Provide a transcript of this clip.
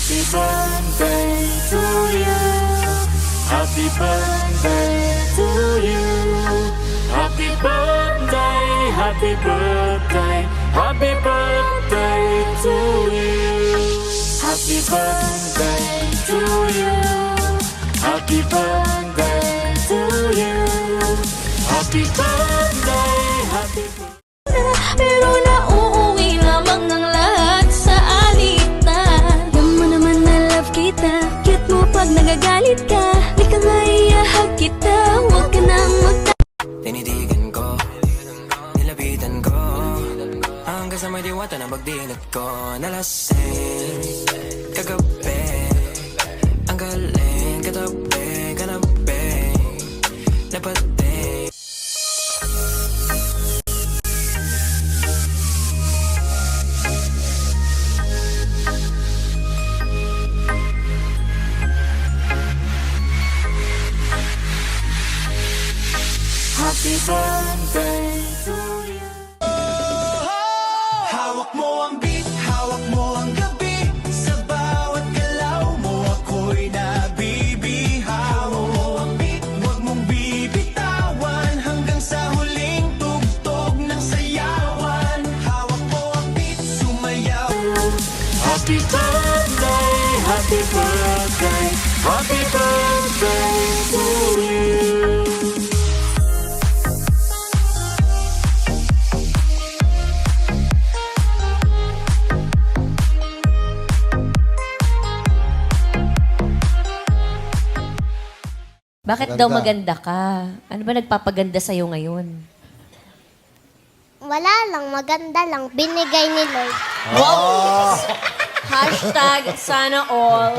Happy birthday to you. Happy birthday to you. Happy birthday, happy birthday, happy birthday to you. Happy birthday to you. Happy birthday to you. Happy birthday, happy birthday. Pero nauuwi lamang ng lahat sa alitan. Alam mo naman na love kita. Cute mo pag nagagalit ka. Di ka nga iahag kita. Huwag ka nang Tinitigan ko, nilapitan ko, hanggang sa may diwata na magdilat ko. Nalasing, kagabi, ang galing, katabi, kanabi, napati. Happy birthday to you. Hawak mo ang beat, hawak mo ang gabi. Sa bawat galaw mo ako'y nabibihaw. Hawak mo ang beat, huwag mong bibitawan, hanggang sa huling tugtog ng sayawan. Hawak mo ang beat, sumayaw. Happy birthday, happy birthday, happy birthday to you. Bakit daw maganda ka? Ano ba nagpapaganda sa'yo ngayon? Wala lang, maganda lang. Binigay ni Lord. Hashtag sana all.